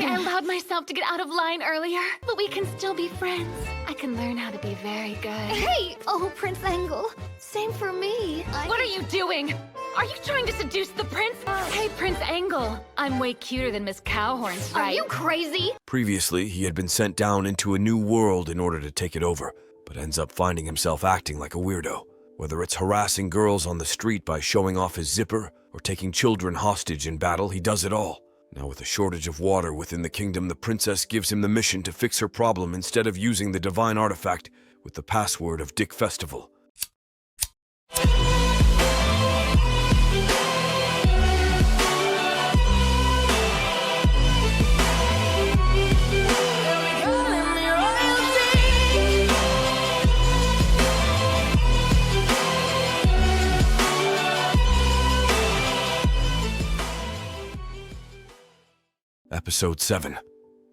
I allowed myself to get out of line earlier, but we can still be friends. I can learn how to be very good. Hey! Oh, Prince Angle. Same for me. What are you doing? Are you trying to seduce the prince? Hey, Prince Angle. I'm way cuter than Miss Cowhorn's, right? Are you crazy? Previously, he had been sent down into a new world in order to take it over, but ends up finding himself acting like a weirdo. Whether it's harassing girls on the street by showing off his zipper, or taking children hostage in battle, he does it all. Now with a shortage of water within the kingdom, the princess gives him the mission to fix her problem instead of using the divine artifact with the password of Dick Festival. Episode 7.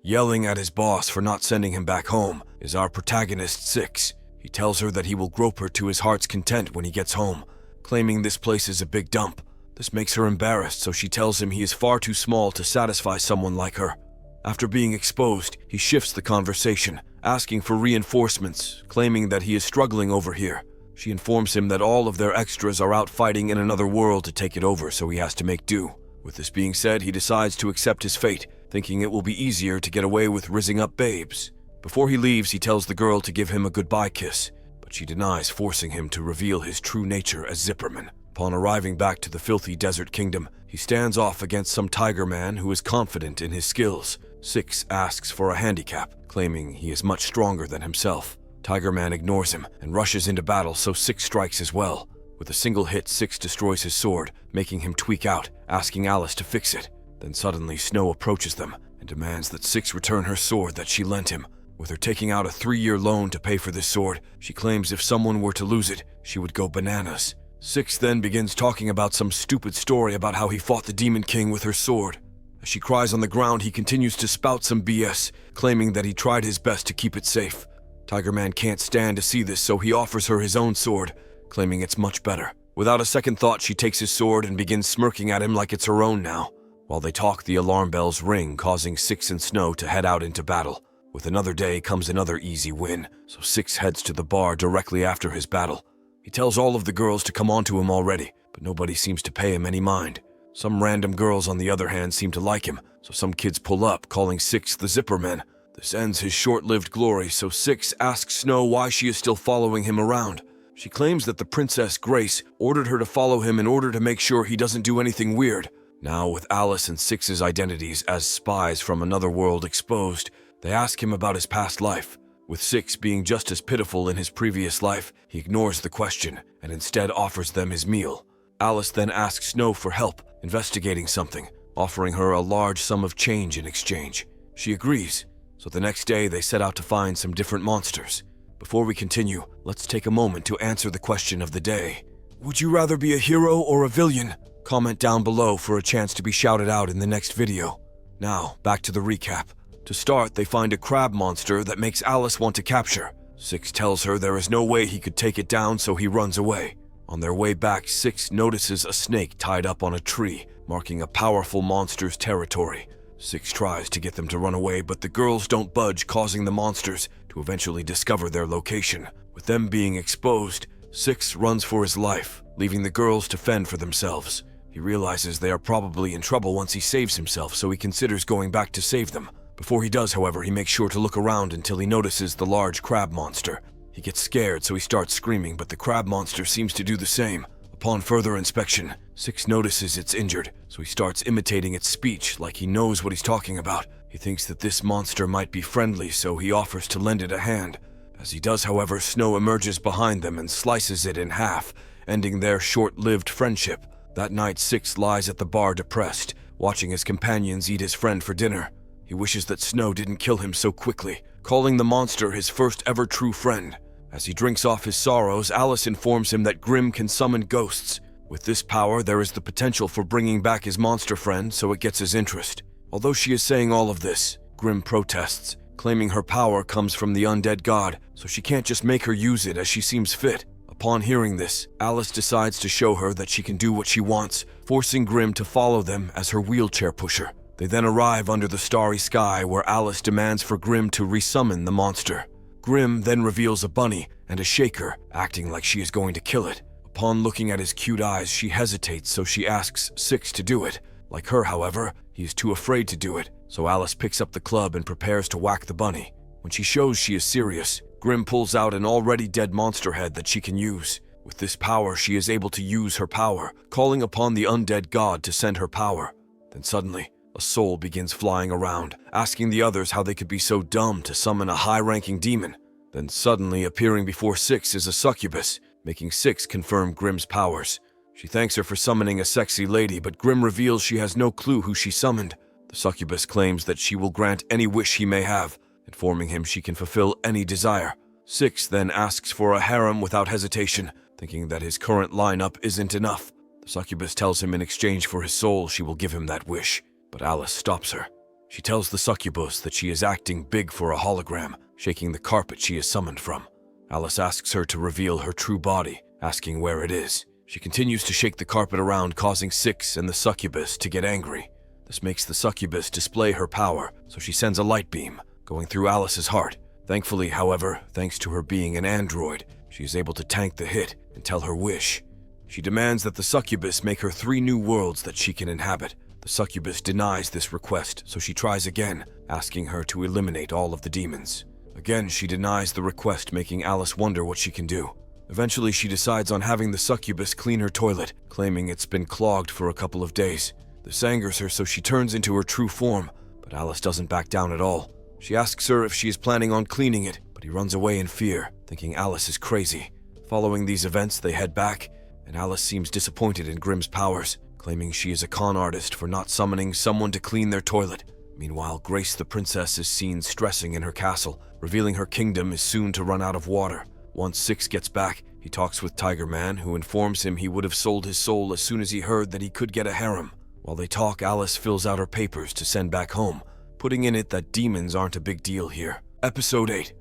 Yelling at his boss for not sending him back home is our protagonist 6. He tells her that he will grope her to his heart's content when he gets home, claiming this place is a big dump. This makes her embarrassed, so she tells him he is far too small to satisfy someone like her. After being exposed, he shifts the conversation, asking for reinforcements, claiming that he is struggling over here. She informs him that all of their extras are out fighting in another world to take it over, so he has to make do. With this being said, he decides to accept his fate, thinking it will be easier to get away with rizzing up babes. Before he leaves, he tells the girl to give him a goodbye kiss, but she denies, forcing him to reveal his true nature as Zipperman. Upon arriving back to the filthy desert kingdom, he stands off against some tiger man who is confident in his skills. 6 asks for a handicap, claiming he is much stronger than himself. Tiger Man ignores him and rushes into battle, so 6 strikes as well. With a single hit, 6 destroys his sword, making him tweak out, asking Alice to fix it. Then suddenly Snow approaches them and demands that 6 return her sword that she lent him. With her taking out a 3-year loan to pay for this sword, she claims if someone were to lose it, she would go bananas. 6 then begins talking about some stupid story about how he fought the Demon King with her sword. As she cries on the ground, he continues to spout some BS, claiming that he tried his best to keep it safe. Tiger Man can't stand to see this, so he offers her his own sword, claiming it's much better. Without a second thought, she takes his sword and begins smirking at him like it's her own now. While they talk, the alarm bells ring, causing 6 and Snow to head out into battle. With another day comes another easy win, so 6 heads to the bar directly after his battle. He tells all of the girls to come on to him already, but nobody seems to pay him any mind. Some random girls, on the other hand, seem to like him, so some kids pull up, calling 6 the Zipperman. This ends his short-lived glory, so 6 asks Snow why she is still following him around. She claims that the Princess Grace ordered her to follow him in order to make sure he doesn't do anything weird. Now, with Alice and 6's identities as spies from another world exposed, they ask him about his past life. With 6 being just as pitiful in his previous life, he ignores the question and instead offers them his meal. Alice then asks Snow for help investigating something, offering her a large sum of change in exchange. She agrees, so the next day they set out to find some different monsters. Before we continue, let's take a moment to answer the question of the day. Would you rather be a hero or a villain? Comment down below for a chance to be shouted out in the next video. Now, back to the recap. To start, they find a crab monster that makes Alice want to capture. 6 tells her there is no way he could take it down, so he runs away. On their way back, 6 notices a snake tied up on a tree, marking a powerful monster's territory. 6 tries to get them to run away, but the girls don't budge, causing the monsters to eventually discover their location. With them being exposed, 6 runs for his life, leaving the girls to fend for themselves. He realizes they are probably in trouble once he saves himself, so he considers going back to save them. Before he does, however, he makes sure to look around until he notices the large crab monster. He gets scared, so he starts screaming, but the crab monster seems to do the same. Upon further inspection, 6 notices it's injured, so he starts imitating its speech like he knows what he's talking about. He thinks that this monster might be friendly, so he offers to lend it a hand. As he does, however, Snow emerges behind them and slices it in half, ending their short-lived friendship. That night, 6 lies at the bar depressed, watching his companions eat his friend for dinner. He wishes that Snow didn't kill him so quickly, calling the monster his first ever true friend. As he drinks off his sorrows, Alice informs him that Grimm can summon ghosts. With this power, there is the potential for bringing back his monster friend, so it gets his interest. Although she is saying all of this, Grimm protests, claiming her power comes from the undead god, so she can't just make her use it as she seems fit. Upon hearing this, Alice decides to show her that she can do what she wants, forcing Grimm to follow them as her wheelchair pusher. They then arrive under the starry sky where Alice demands for Grimm to resummon the monster. Grimm then reveals a bunny and a shaker, acting like she is going to kill it. Upon looking at his cute eyes, she hesitates, so she asks Six to do it. Like her, however, he is too afraid to do it, so Alice picks up the club and prepares to whack the bunny. When she shows she is serious, Grimm pulls out an already dead monster head that she can use. With this power, she is able to use her power, calling upon the undead god to send her power. Then suddenly, a soul begins flying around, asking the others how they could be so dumb to summon a high-ranking demon. Then suddenly appearing before Six is a succubus, making Six confirm Grimm's powers. She thanks her for summoning a sexy lady, but Grimm reveals she has no clue who she summoned. The succubus claims that she will grant any wish he may have, informing him she can fulfill any desire. Six then asks for a harem without hesitation, thinking that his current lineup isn't enough. The succubus tells him in exchange for his soul she will give him that wish, but Alice stops her. She tells the succubus that she is acting big for a hologram, shaking the carpet she is summoned from. Alice asks her to reveal her true body, asking where it is. She continues to shake the carpet around, causing Six and the succubus to get angry. This makes the succubus display her power, so she sends a light beam, going through Alice's heart. Thankfully, however, thanks to her being an android, she is able to tank the hit and tell her wish. She demands that the succubus make her 3 new worlds that she can inhabit. The succubus denies this request, so she tries again, asking her to eliminate all of the demons. Again, she denies the request, making Alice wonder what she can do. Eventually, she decides on having the succubus clean her toilet, claiming it's been clogged for a couple of days. This angers her, so she turns into her true form, but Alice doesn't back down at all. She asks her if she is planning on cleaning it, but he runs away in fear, thinking Alice is crazy. Following these events, they head back, and Alice seems disappointed in Grimm's powers, claiming she is a con artist for not summoning someone to clean their toilet. Meanwhile, Grace the princess is seen stressing in her castle, revealing her kingdom is soon to run out of water. Once Six gets back, he talks with Tiger Man, who informs him he would have sold his soul as soon as he heard that he could get a harem. While they talk, Alice fills out her papers to send back home, putting in it that demons aren't a big deal here. Episode 8.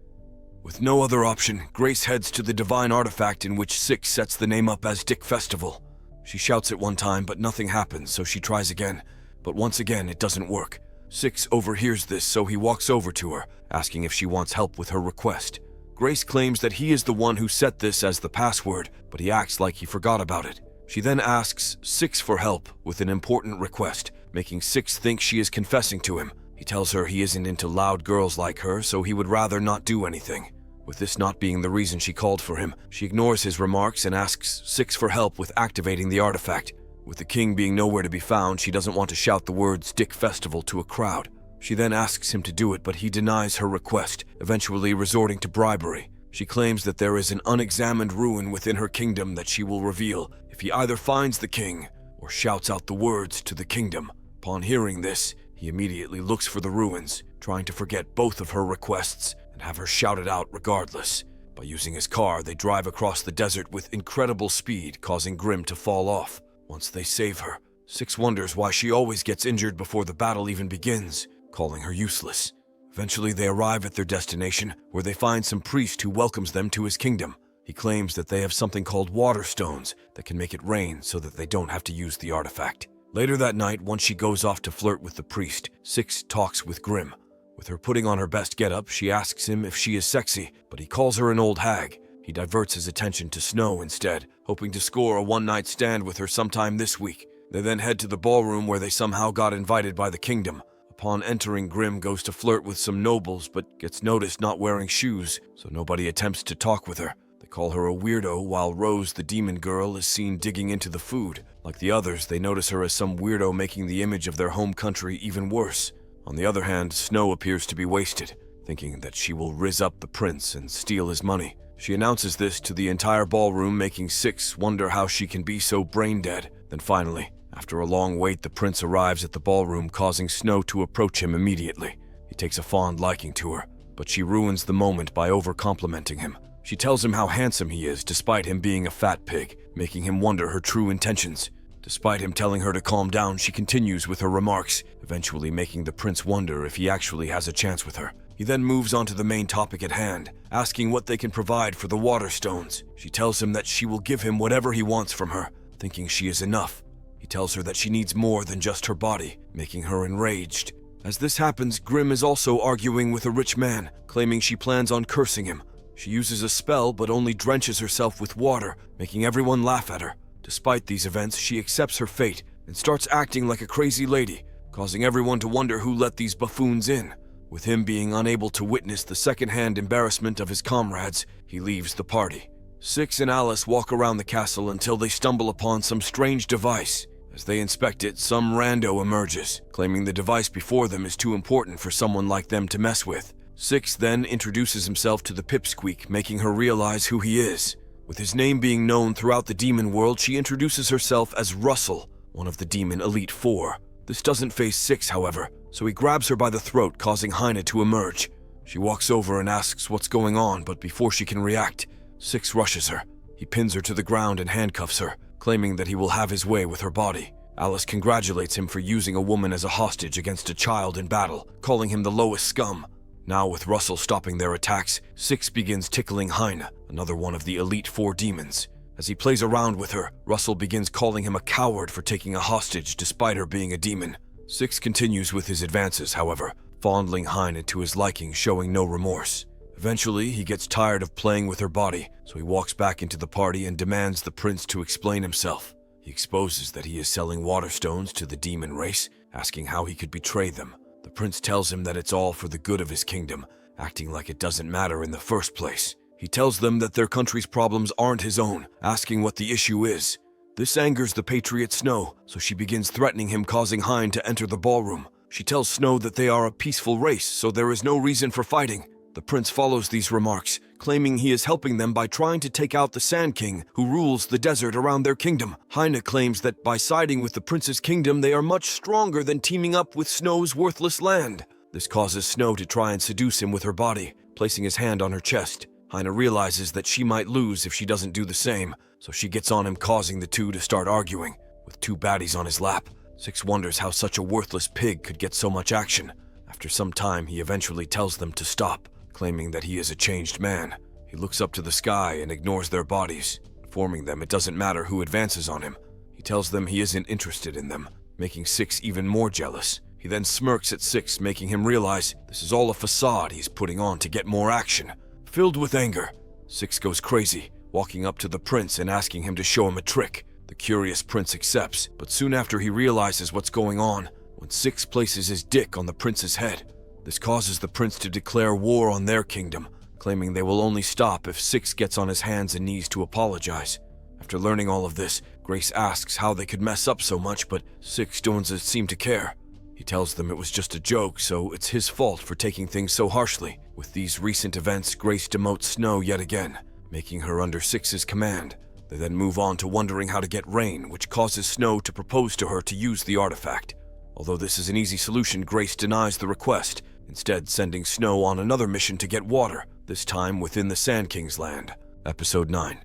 With no other option, Grace heads to the divine artifact in which Six sets the name up as Dick Festival. She shouts it one time, but nothing happens, so she tries again. But once again, it doesn't work. Six overhears this, so he walks over to her, asking if she wants help with her request. Grace claims that he is the one who set this as the password, but he acts like he forgot about it. She then asks Six for help with an important request, making Six think she is confessing to him. He tells her he isn't into loud girls like her, so he would rather not do anything. With this not being the reason she called for him, she ignores his remarks and asks Six for help with activating the artifact. With the king being nowhere to be found, she doesn't want to shout the words Dick Festival to a crowd. She then asks him to do it, but he denies her request, eventually resorting to bribery. She claims that there is an unexamined ruin within her kingdom that she will reveal if he either finds the king or shouts out the words to the kingdom. Upon hearing this, he immediately looks for the ruins, trying to forget both of her requests and have her shout it out regardless. By using his car, they drive across the desert with incredible speed, causing Grimm to fall off. Once they save her, Six wonders why she always gets injured before the battle even begins, calling her useless. Eventually, they arrive at their destination, where they find some priest who welcomes them to his kingdom. He claims that they have something called water stones that can make it rain so that they don't have to use the artifact. Later that night, once she goes off to flirt with the priest, Six talks with Grimm. With her putting on her best getup, she asks him if she is sexy, but he calls her an old hag. He diverts his attention to Snow instead, hoping to score a one-night stand with her sometime this week. They then head to the ballroom where they somehow got invited by the kingdom. Upon entering, Grimm goes to flirt with some nobles, but gets noticed not wearing shoes, so nobody attempts to talk with her. They call her a weirdo, while Rose, the demon girl, is seen digging into the food. Like the others, they notice her as some weirdo, making the image of their home country even worse. On the other hand, Snow appears to be wasted, thinking that she will rizz up the prince and steal his money. She announces this to the entire ballroom, making Six wonder how she can be so brain-dead. Then finally, after a long wait, the prince arrives at the ballroom, causing Snow to approach him immediately. He takes a fond liking to her, but she ruins the moment by over-complimenting him. She tells him how handsome he is, despite him being a fat pig, making him wonder her true intentions. Despite him telling her to calm down, she continues with her remarks, eventually making the prince wonder if he actually has a chance with her. He then moves on to the main topic at hand, asking what they can provide for the water stones. She tells him that she will give him whatever he wants from her, thinking she is enough. He tells her that she needs more than just her body, making her enraged. As this happens, Grim is also arguing with a rich man, claiming she plans on cursing him. She uses a spell but only drenches herself with water, making everyone laugh at her. Despite these events, she accepts her fate and starts acting like a crazy lady, causing everyone to wonder who let these buffoons in. With him being unable to witness the second-hand embarrassment of his comrades, he leaves the party. Six and Alice walk around the castle until they stumble upon some strange device. As they inspect it, some rando emerges, claiming the device before them is too important for someone like them to mess with. Six then introduces himself to the Pipsqueak, making her realize who he is. With his name being known throughout the demon world, she introduces herself as Russell, one of the demon Elite Four. This doesn't faze Six, however, so he grabs her by the throat, causing Heine to emerge. She walks over and asks what's going on, but before she can react, Six rushes her. He pins her to the ground and handcuffs her, claiming that he will have his way with her body. Alice congratulates him for using a woman as a hostage against a child in battle, calling him the lowest scum. Now with Russell stopping their attacks, Six begins tickling Heine, another one of the Elite Four demons. As he plays around with her, Russell begins calling him a coward for taking a hostage despite her being a demon. Six continues with his advances, however, fondling Heine to his liking, showing no remorse. Eventually, he gets tired of playing with her body, so he walks back into the party and demands the prince to explain himself. He exposes that he is selling water stones to the demon race, asking how he could betray them. The prince tells him that it's all for the good of his kingdom, acting like it doesn't matter in the first place. He tells them that their country's problems aren't his own, asking what the issue is. This angers the patriot Snow, so she begins threatening him, causing Hein to enter the ballroom. She tells Snow that they are a peaceful race, so there is no reason for fighting. The prince follows these remarks, claiming he is helping them by trying to take out the Sand King, who rules the desert around their kingdom. Heine claims that by siding with the prince's kingdom, they are much stronger than teaming up with Snow's worthless land. This causes Snow to try and seduce him with her body, placing his hand on her chest. Heine realizes that she might lose if she doesn't do the same, so she gets on him, causing the two to start arguing. With two baddies on his lap, Six wonders how such a worthless pig could get so much action. After some time, he eventually tells them to stop, claiming that he is a changed man. He looks up to the sky and ignores their bodies, informing them it doesn't matter who advances on him. He tells them he isn't interested in them, making Six even more jealous. He then smirks at Six, making him realize this is all a facade he's putting on to get more action. Filled with anger, Six goes crazy, walking up to the prince and asking him to show him a trick. The curious prince accepts, but soon after he realizes what's going on, when Six places his dick on the prince's head. This causes the prince to declare war on their kingdom, claiming they will only stop if Six gets on his hands and knees to apologize. After learning all of this, Grace asks how they could mess up so much, but Six doesn't seem to care. He tells them it was just a joke, so it's his fault for taking things so harshly. With these recent events, Grace demotes Snow yet again, making her under Six's command. They then move on to wondering how to get rain, which causes Snow to propose to her to use the artifact. Although this is an easy solution, Grace denies the request, instead sending Snow on another mission to get water, this time within the Sand King's land. Episode 9.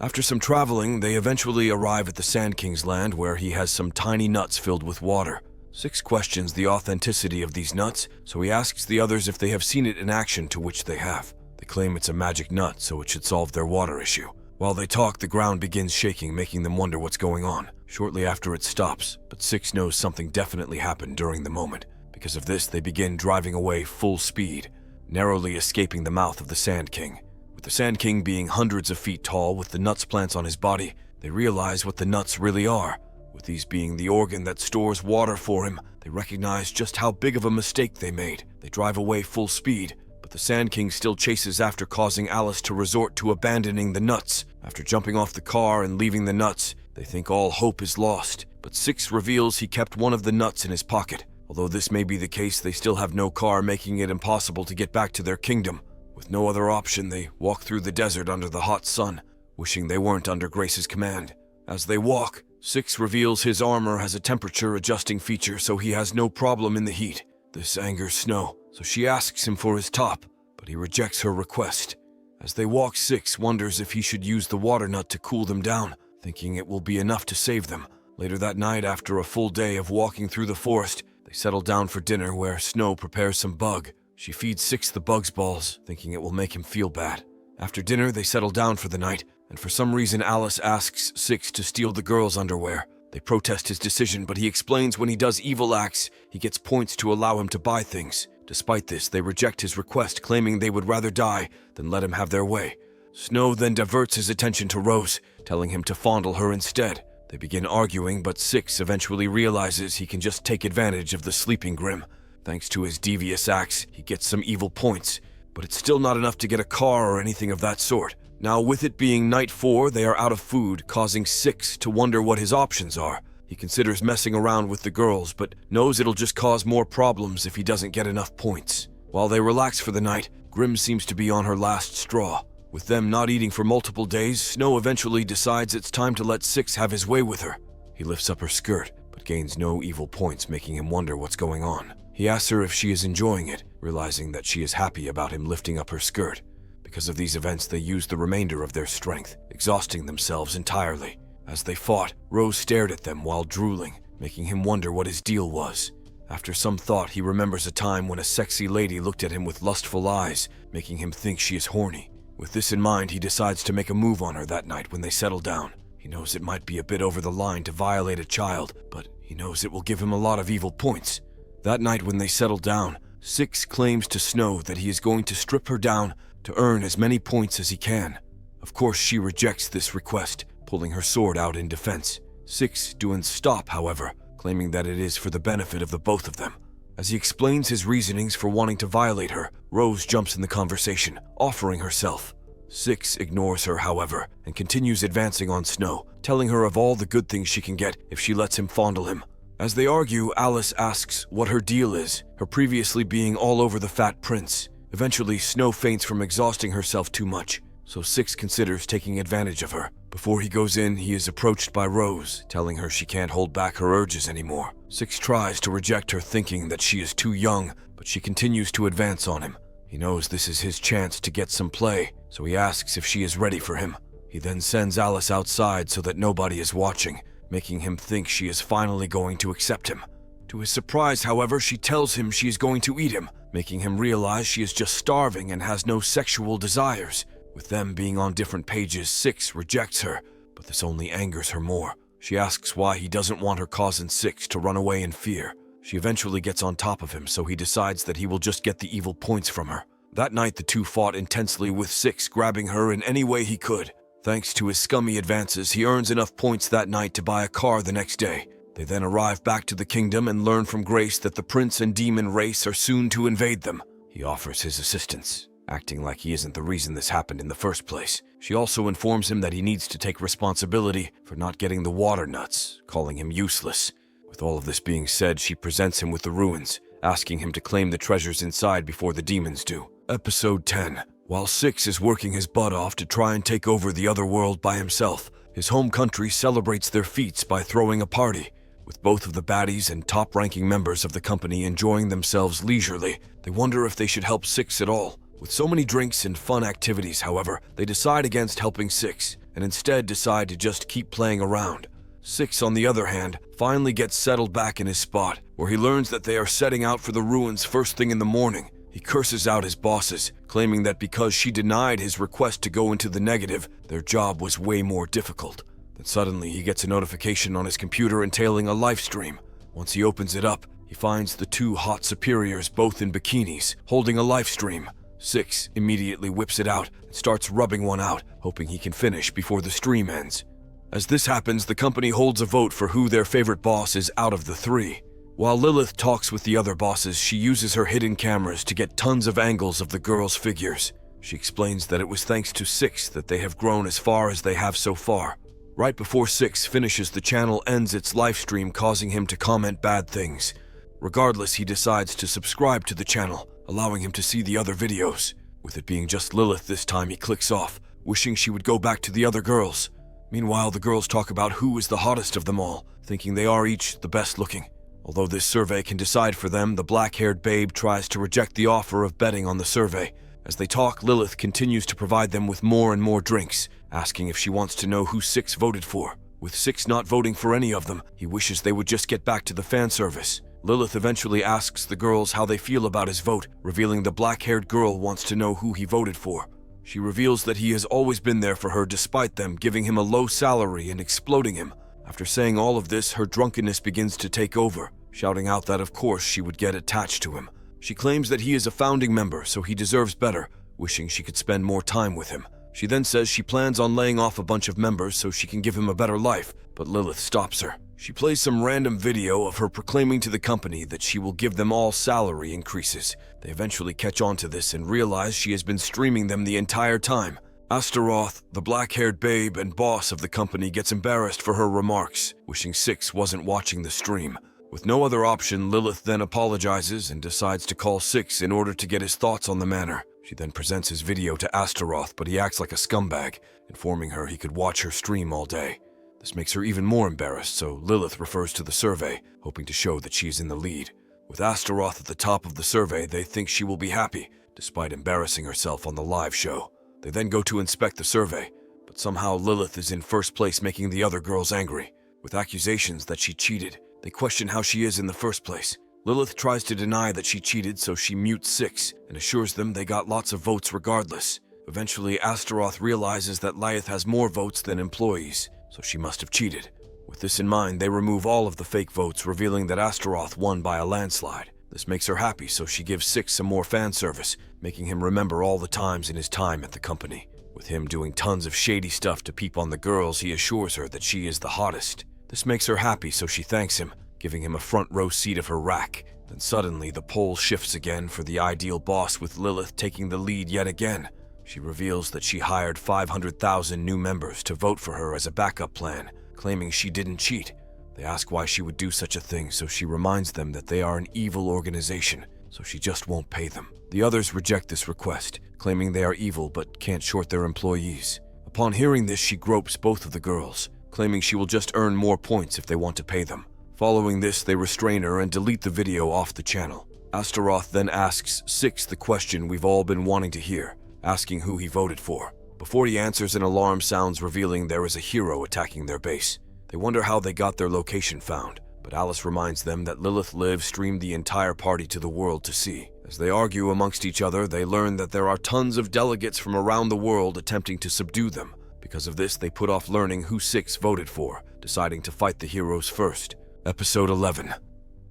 After some traveling, they eventually arrive at the Sand King's land, where he has some tiny nuts filled with water. Six questions the authenticity of these nuts, so he asks the others if they have seen it in action, to which they have. They claim it's a magic nut, so it should solve their water issue. While they talk, the ground begins shaking, making them wonder what's going on. Shortly after, it stops, but Six knows something definitely happened during the moment. Because of this, they begin driving away full speed, narrowly escaping the mouth of the Sand King. With the Sand King being hundreds of feet tall with the nuts plants on his body, they realize what the nuts really are. With these being the organ that stores water for him, they recognize just how big of a mistake they made. They drive away full speed, but the Sand King still chases after, causing Alice to resort to abandoning the nuts. After jumping off the car and leaving the nuts, they think all hope is lost, but Six reveals he kept one of the nuts in his pocket. Although this may be the case, they still have no car, making it impossible to get back to their kingdom. With no other option, they walk through the desert under the hot sun, wishing they weren't under Grace's command. As they walk, Six reveals his armor has a temperature-adjusting feature, so he has no problem in the heat. This angers Snow, so she asks him for his top, but he rejects her request. As they walk, Six wonders if he should use the water nut to cool them down, thinking it will be enough to save them. Later that night, after a full day of walking through the forest, they settle down for dinner, where Snow prepares some bug. She feeds Six the bug's balls, thinking it will make him feel bad. After dinner, they settle down for the night, and for some reason Alice asks Six to steal the girls' underwear. They protest his decision, but he explains when he does evil acts, he gets points to allow him to buy things. Despite this, they reject his request, claiming they would rather die than let him have their way. Snow then diverts his attention to Rose, telling him to fondle her instead. They begin arguing, but Six eventually realizes he can just take advantage of the sleeping Grim. Thanks to his devious acts, he gets some evil points, but it's still not enough to get a car or anything of that sort. Now, with it being night 4, they are out of food, causing Six to wonder what his options are. He considers messing around with the girls, but knows it'll just cause more problems if he doesn't get enough points. While they relax for the night, Grim seems to be on her last straw. With them not eating for multiple days, Snow eventually decides it's time to let Six have his way with her. He lifts up her skirt, but gains no evil points, making him wonder what's going on. He asks her if she is enjoying it, realizing that she is happy about him lifting up her skirt. Because of these events, they use the remainder of their strength, exhausting themselves entirely. As they fought, Rose stared at them while drooling, making him wonder what his deal was. After some thought, he remembers a time when a sexy lady looked at him with lustful eyes, making him think she is horny. With this in mind, he decides to make a move on her that night when they settle down. He knows it might be a bit over the line to violate a child, but he knows it will give him a lot of evil points. That night when they settle down, Six claims to Snow that he is going to strip her down to earn as many points as he can. Of course, she rejects this request, pulling her sword out in defense. Six doesn't stop, however, claiming that it is for the benefit of the both of them. As he explains his reasonings for wanting to violate her, Rose jumps in the conversation, offering herself. Six ignores her, however, and continues advancing on Snow, telling her of all the good things she can get if she lets him fondle him. As they argue, Alice asks what her deal is, her previously being all over the fat prince. Eventually, Snow faints from exhausting herself too much, so Six considers taking advantage of her. Before he goes in, he is approached by Rose, telling her she can't hold back her urges anymore. Six tries to reject her, thinking that she is too young, but she continues to advance on him. He knows this is his chance to get some play, so he asks if she is ready for him. He then sends Alice outside so that nobody is watching, making him think she is finally going to accept him. To his surprise, however, she tells him she is going to eat him, making him realize she is just starving and has no sexual desires. With them being on different pages, Six rejects her, but this only angers her more. She asks why he doesn't want her causing Six to run away in fear. She eventually gets on top of him, so he decides that he will just get the evil points from her. That night, the two fought intensely, with Six grabbing her in any way he could. Thanks to his scummy advances, he earns enough points that night to buy a car the next day. They then arrive back to the kingdom and learn from Grace that the prince and demon race are soon to invade them. He offers his assistance, acting like he isn't the reason this happened in the first place. She also informs him that he needs to take responsibility for not getting the water nuts, calling him useless. With all of this being said, she presents him with the ruins, asking him to claim the treasures inside before the demons do. Episode 10. While Six is working his butt off to try and take over the other world by himself, his home country celebrates their feats by throwing a party. With both of the baddies and top-ranking members of the company enjoying themselves leisurely, they wonder if they should help Six at all. With so many drinks and fun activities, however, they decide against helping Six, and instead decide to just keep playing around. Six, on the other hand, finally gets settled back in his spot, where he learns that they are setting out for the ruins first thing in the morning. He curses out his bosses, claiming that because she denied his request to go into the negative, their job was way more difficult. Then suddenly he gets a notification on his computer entailing a live stream. Once he opens it up, he finds the two hot superiors both in bikinis, holding a live stream. Six immediately whips it out and starts rubbing one out, hoping he can finish before the stream ends. As this happens, the company holds a vote for who their favorite boss is out of the three. While Lilith talks with the other bosses, she uses her hidden cameras to get tons of angles of the girls' figures. She explains that it was thanks to Six that they have grown as far as they have so far. Right before Six finishes, the channel ends its live stream, causing him to comment bad things. Regardless, he decides to subscribe to the channel, allowing him to see the other videos. With it being just Lilith this time, he clicks off, wishing she would go back to the other girls. Meanwhile, the girls talk about who is the hottest of them all, thinking they are each the best looking. Although this survey can decide for them, the black-haired babe tries to reject the offer of betting on the survey. As they talk, Lilith continues to provide them with more and more drinks, asking if she wants to know who Six voted for. With Six not voting for any of them, he wishes they would just get back to the fan service. Lilith eventually asks the girls how they feel about his vote, revealing the black-haired girl wants to know who he voted for. She reveals that he has always been there for her despite them giving him a low salary and exploding him. After saying all of this, her drunkenness begins to take over, shouting out that of course she would get attached to him. She claims that he is a founding member, so he deserves better, wishing she could spend more time with him. She then says she plans on laying off a bunch of members so she can give him a better life, but Lilith stops her. She plays some random video of her proclaiming to the company that she will give them all salary increases. They eventually catch on to this and realize she has been streaming them the entire time. Astaroth, the black-haired babe and boss of the company, gets embarrassed for her remarks, wishing Six wasn't watching the stream. With no other option, Lilith then apologizes and decides to call Six in order to get his thoughts on the matter. She then presents his video to Astaroth, but he acts like a scumbag, informing her he could watch her stream all day. This makes her even more embarrassed, so Lilith refers to the survey, hoping to show that she is in the lead. With Astaroth at the top of the survey, they think she will be happy, despite embarrassing herself on the live show. They then go to inspect the survey, but somehow Lilith is in first place, making the other girls angry. With accusations that she cheated, they question how she is in the first place. Lilith tries to deny that she cheated, so she mutes Six and assures them they got lots of votes regardless. Eventually, Astaroth realizes that Lilith has more votes than employees, so she must have cheated. With this in mind, they remove all of the fake votes, revealing that Astaroth won by a landslide. This makes her happy, so she gives Six some more fan service, making him remember all the times in his time at the company. With him doing tons of shady stuff to peep on the girls, he assures her that she is the hottest. This makes her happy, so she thanks him, giving him a front row seat of her rack. Then suddenly, the poll shifts again for the ideal boss, with Lilith taking the lead yet again. She reveals that she hired 500,000 new members to vote for her as a backup plan, claiming she didn't cheat. They ask why she would do such a thing, so she reminds them that they are an evil organization, so she just won't pay them. The others reject this request, claiming they are evil but can't short their employees. Upon hearing this, she gropes both of the girls, claiming she will just earn more points if they want to pay them. Following this, they restrain her and delete the video off the channel. Astaroth then asks Six the question we've all been wanting to hear, asking who he voted for. Before he answers, an alarm sounds, revealing there is a hero attacking their base. They wonder how they got their location found, but Alice reminds them that Lilith Live streamed the entire party to the world to see. As they argue amongst each other, they learn that there are tons of delegates from around the world attempting to subdue them. Because of this, they put off learning who Six voted for, deciding to fight the heroes first. Episode 11.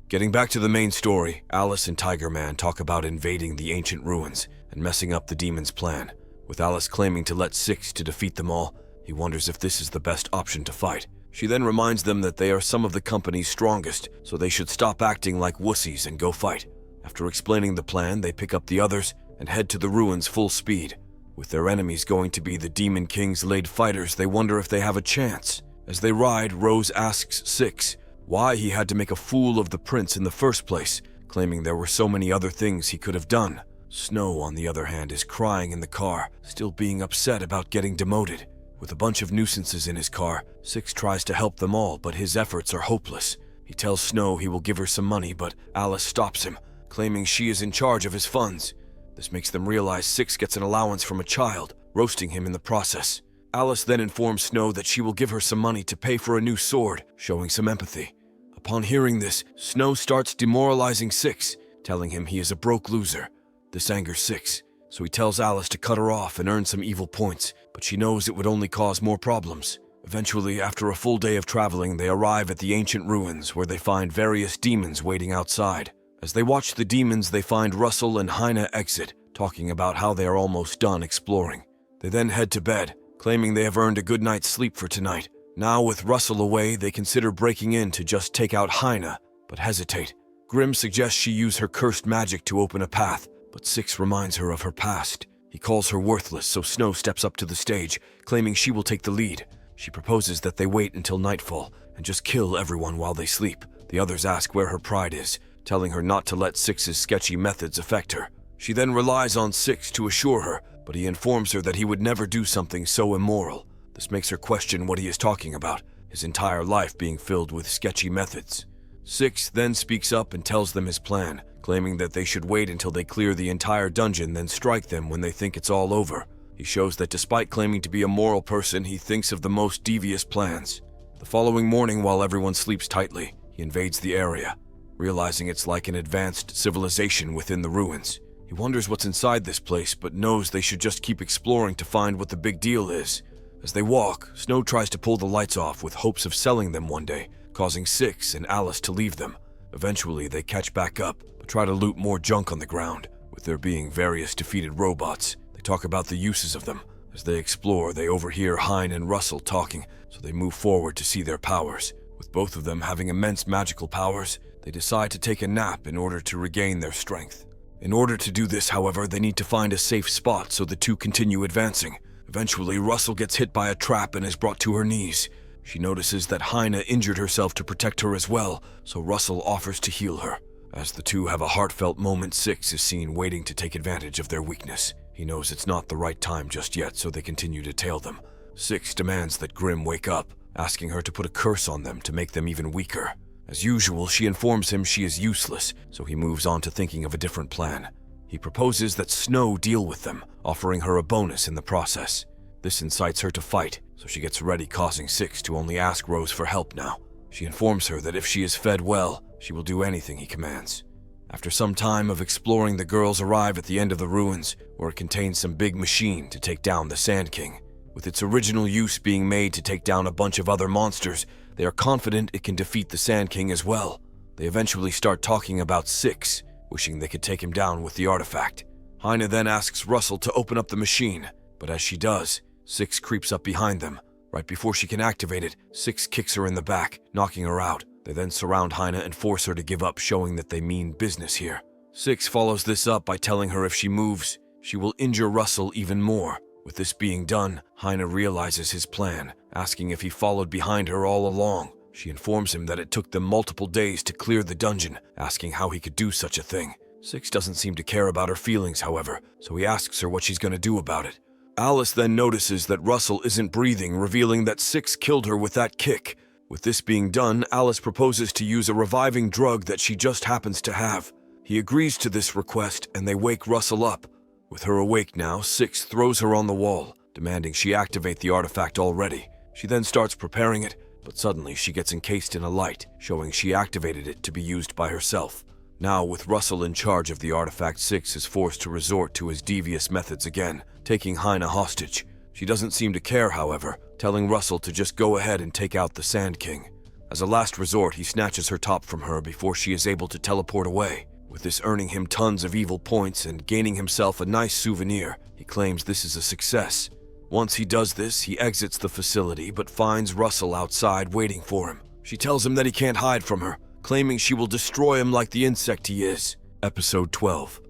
Getting back to the main story, Alice and Tiger Man talk about invading the ancient ruins and messing up the demon's plan. With Alice claiming to let Six to defeat them all, he wonders if this is the best option to fight. She then reminds them that they are some of the company's strongest, so they should stop acting like wussies and go fight. After explaining the plan, they pick up the others and head to the ruins full speed. With their enemies going to be the Demon King's laid fighters, they wonder if they have a chance. As they ride, Rose asks Six why he had to make a fool of the prince in the first place, claiming there were so many other things he could have done. Snow, on the other hand, is crying in the car, still being upset about getting demoted. With a bunch of nuisances in his car, Six tries to help them all, but his efforts are hopeless. He tells Snow he will give her some money, but Alice stops him, claiming she is in charge of his funds. This makes them realize Six gets an allowance from a child, roasting him in the process. Alice then informs Snow that she will give her some money to pay for a new sword, showing some empathy. Upon hearing this, Snow starts demoralizing Six, telling him he is a broke loser. This angers Six, so he tells Alice to cut her off and earn some evil points, but she knows it would only cause more problems. Eventually, after a full day of traveling, they arrive at the ancient ruins, where they find various demons waiting outside. As they watch the demons, they find Russell and Heine exit, talking about how they are almost done exploring. They then head to bed, claiming they have earned a good night's sleep for tonight. Now, with Russell away, they consider breaking in to just take out Heine, but hesitate. Grimm suggests she use her cursed magic to open a path, but Six reminds her of her past. He calls her worthless, so Snow steps up to the stage, claiming she will take the lead. She proposes that they wait until nightfall and just kill everyone while they sleep. The others ask where her pride is, telling her not to let Six's sketchy methods affect her. She then relies on Six to assure her, but he informs her that he would never do something so immoral. This makes her question what he is talking about, his entire life being filled with sketchy methods. Six then speaks up and tells them his plan, claiming that they should wait until they clear the entire dungeon, then strike them when they think it's all over. He shows that despite claiming to be a moral person, he thinks of the most devious plans. The following morning, while everyone sleeps tightly, he invades the area, realizing it's like an advanced civilization within the ruins. He wonders what's inside this place, but knows they should just keep exploring to find what the big deal is. As they walk, Snow tries to pull the lights off with hopes of selling them one day, causing Six and Alice to leave them. Eventually, they catch back up, but try to loot more junk on the ground. With there being various defeated robots, they talk about the uses of them. As they explore, they overhear Hein and Russell talking, so they move forward to see their powers. With both of them having immense magical powers, they decide to take a nap in order to regain their strength. In order to do this, however, they need to find a safe spot so the two continue advancing. Eventually, Russell gets hit by a trap and is brought to her knees. She notices that Hein injured herself to protect her as well, so Russell offers to heal her. As the two have a heartfelt moment, Six is seen waiting to take advantage of their weakness. He knows it's not the right time just yet, so they continue to tail them. Six demands that Grimm wake up, asking her to put a curse on them to make them even weaker. As usual, she informs him she is useless, so he moves on to thinking of a different plan. He proposes that Snow deal with them, offering her a bonus in the process. This incites her to fight, so she gets ready, causing Six to only ask Rose for help now. She informs her that if she is fed well, she will do anything he commands. After some time of exploring, the girls arrive at the end of the ruins, where it contains some big machine to take down the Sand King. With its original use being made to take down a bunch of other monsters, they are confident it can defeat the Sand King as well. They eventually start talking about Six, wishing they could take him down with the artifact. Hein then asks Russell to open up the machine, but as she does, Six creeps up behind them. Right before she can activate it, Six kicks her in the back, knocking her out. They then surround Hein and force her to give up, showing that they mean business here. Six follows this up by telling her if she moves, she will injure Russell even more. With this being done, Hein realizes his plan, asking if he followed behind her all along. She informs him that it took them multiple days to clear the dungeon, asking how he could do such a thing. Six doesn't seem to care about her feelings, however, so he asks her what she's going to do about it. Alice then notices that Russell isn't breathing, revealing that Six killed her with that kick. With this being done, Alice proposes to use a reviving drug that she just happens to have. He agrees to this request, and they wake Russell up. With her awake now, Six throws her on the wall, demanding she activate the artifact already. She then starts preparing it, but suddenly she gets encased in a light, showing she activated it to be used by herself. Now, with Russell in charge of the artifact, Six is forced to resort to his devious methods again, taking Hein hostage. She doesn't seem to care, however, telling Russell to just go ahead and take out the Sand King. As a last resort, he snatches her top from her before she is able to teleport away. With this earning him tons of evil points and gaining himself a nice souvenir, he claims this is a success. Once he does this, he exits the facility but finds Russell outside waiting for him. She tells him that he can't hide from her, claiming she will destroy him like the insect he is. Episode 12.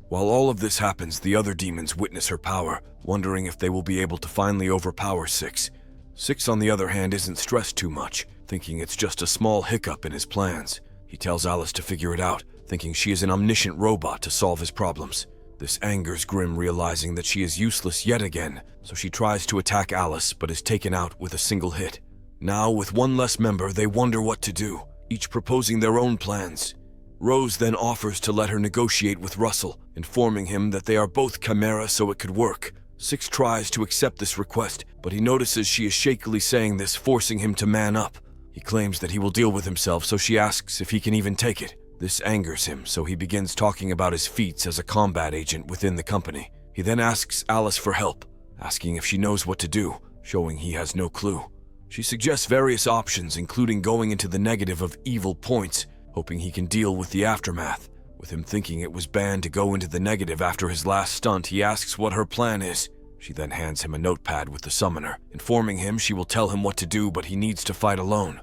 While all of this happens, the other demons witness her power, wondering if they will be able to finally overpower Six. Six, on the other hand, isn't stressed too much, thinking it's just a small hiccup in his plans. He tells Alice to figure it out, thinking she is an omniscient robot to solve his problems. This angers Grimm, realizing that she is useless yet again, so she tries to attack Alice but is taken out with a single hit. Now, with one less member, they wonder what to do, each proposing their own plans. Rose then offers to let her negotiate with Russell, informing him that they are both Chimera so it could work. Six tries to accept this request, but he notices she is shakily saying this, forcing him to man up. He claims that he will deal with himself, so she asks if he can even take it. This angers him, so he begins talking about his feats as a combat agent within the company. He then asks Alice for help, asking if she knows what to do, showing he has no clue. She suggests various options, including going into the negative of evil points, hoping he can deal with the aftermath. With him thinking it was banned to go into the negative after his last stunt, he asks what her plan is. She then hands him a notepad with the summoner, informing him she will tell him what to do, but he needs to fight alone.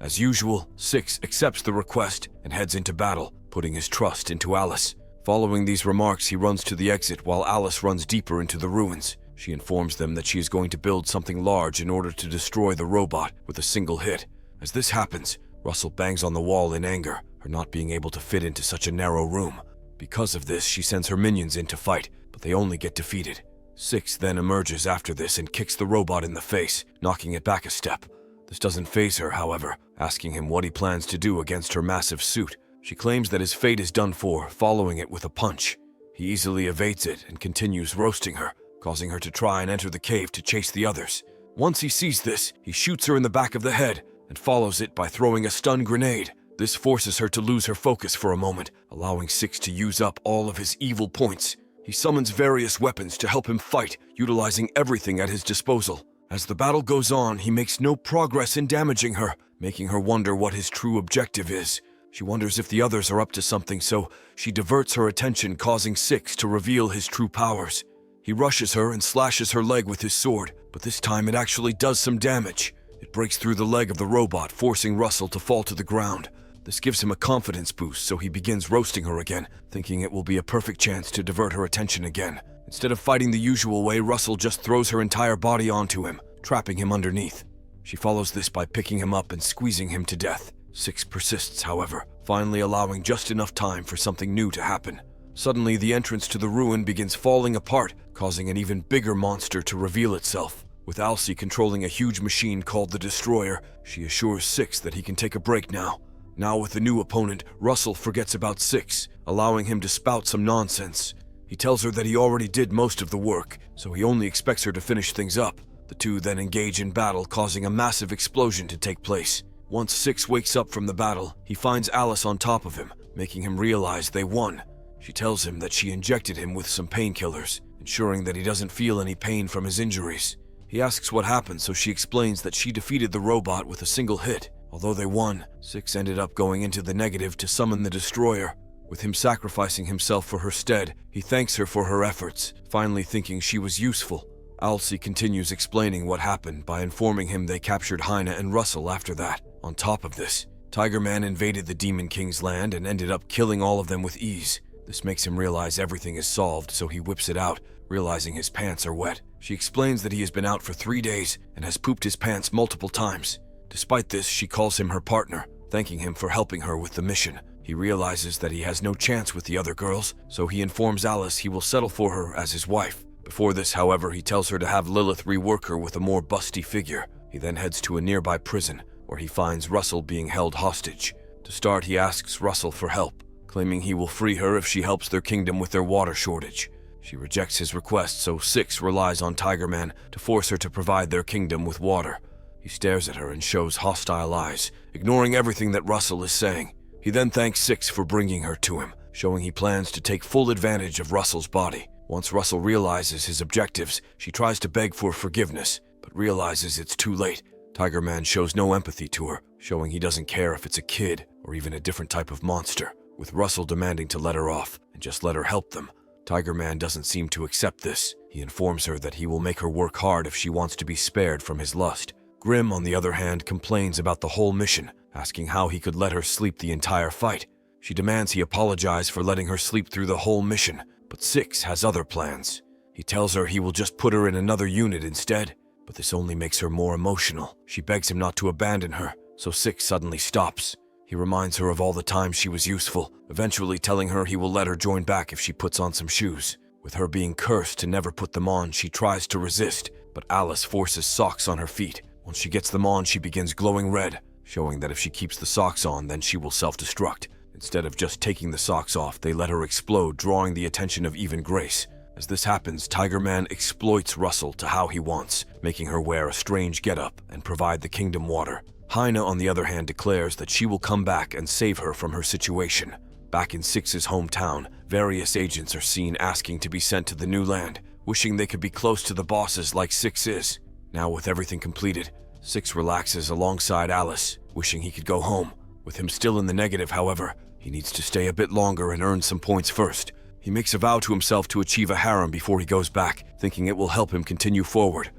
As usual, Six accepts the request and heads into battle, putting his trust into Alice. Following these remarks, he runs to the exit while Alice runs deeper into the ruins. She informs them that she is going to build something large in order to destroy the robot with a single hit. As this happens, Russell bangs on the wall in anger, her not being able to fit into such a narrow room. Because of this, she sends her minions in to fight, but they only get defeated. Six then emerges after this and kicks the robot in the face, knocking it back a step. This doesn't faze her, however, asking him what he plans to do against her massive suit. She claims that his fate is done for, following it with a punch. He easily evades it and continues roasting her, causing her to try and enter the cave to chase the others. Once he sees this, he shoots her in the back of the head and follows it by throwing a stun grenade. This forces her to lose her focus for a moment, allowing Six to use up all of his evil points. He summons various weapons to help him fight, utilizing everything at his disposal. As the battle goes on, he makes no progress in damaging her, making her wonder what his true objective is. She wonders if the others are up to something, so she diverts her attention, causing Six to reveal his true powers. He rushes her and slashes her leg with his sword, but this time it actually does some damage. It breaks through the leg of the robot, forcing Russell to fall to the ground. This gives him a confidence boost, so he begins roasting her again, thinking it will be a perfect chance to divert her attention again. Instead of fighting the usual way, Russell just throws her entire body onto him, trapping him underneath. She follows this by picking him up and squeezing him to death. Six persists, however, finally allowing just enough time for something new to happen. Suddenly, the entrance to the ruin begins falling apart, causing an even bigger monster to reveal itself. With Alcee controlling a huge machine called the Destroyer, she assures Six that he can take a break now. Now with the new opponent, Russell forgets about Six, allowing him to spout some nonsense. He tells her that he already did most of the work, so he only expects her to finish things up. The two then engage in battle, causing a massive explosion to take place. Once Six wakes up from the battle, he finds Alice on top of him, making him realize they won. She tells him that she injected him with some painkillers, ensuring that he doesn't feel any pain from his injuries. He asks what happened, so she explains that she defeated the robot with a single hit. Although they won, Six ended up going into the negative to summon the Destroyer. With him sacrificing himself for her stead, he thanks her for her efforts, finally thinking she was useful. Alcee continues explaining what happened by informing him they captured Heine and Russell after that. On top of this, Tiger Man invaded the Demon King's land and ended up killing all of them with ease. This makes him realize everything is solved, so he whips it out, realizing his pants are wet. She explains that he has been out for 3 days and has pooped his pants multiple times. Despite this, she calls him her partner, thanking him for helping her with the mission. He realizes that he has no chance with the other girls, so he informs Alice he will settle for her as his wife. Before this, however, he tells her to have Lilith rework her with a more busty figure. He then heads to a nearby prison, where he finds Russell being held hostage. To start, he asks Russell for help, claiming he will free her if she helps their kingdom with their water shortage. She rejects his request, so Six relies on Tiger Man to force her to provide their kingdom with water. He stares at her and shows hostile eyes, ignoring everything that Russell is saying. He then thanks Six for bringing her to him, showing he plans to take full advantage of Russell's body. Once Russell realizes his objectives, she tries to beg for forgiveness, but realizes it's too late. Tiger Man shows no empathy to her, showing he doesn't care if it's a kid or even a different type of monster, with Russell demanding to let her off and just let her help them. Tiger Man doesn't seem to accept this. He informs her that he will make her work hard if she wants to be spared from his lust. Grimm, on the other hand, complains about the whole mission, asking how he could let her sleep the entire fight. She demands he apologize for letting her sleep through the whole mission, but Six has other plans. He tells her he will just put her in another unit instead, but this only makes her more emotional. She begs him not to abandon her, so Six suddenly stops. He reminds her of all the times she was useful, eventually telling her he will let her join back if she puts on some shoes. With her being cursed to never put them on, she tries to resist, but Alice forces socks on her feet. Once she gets them on, she begins glowing red, showing that if she keeps the socks on, then she will self-destruct. Instead of just taking the socks off, they let her explode, drawing the attention of even Grace. As this happens, Tiger Man exploits Russell to how he wants, making her wear a strange getup and provide the kingdom water. Heine, on the other hand, declares that she will come back and save her from her situation. Back in Six's hometown, various agents are seen asking to be sent to the new land, wishing they could be close to the bosses like Six is. Now with everything completed, Six relaxes alongside Alice, wishing he could go home. With him still in the negative, however, he needs to stay a bit longer and earn some points first. He makes a vow to himself to achieve a harem before he goes back, thinking it will help him continue forward.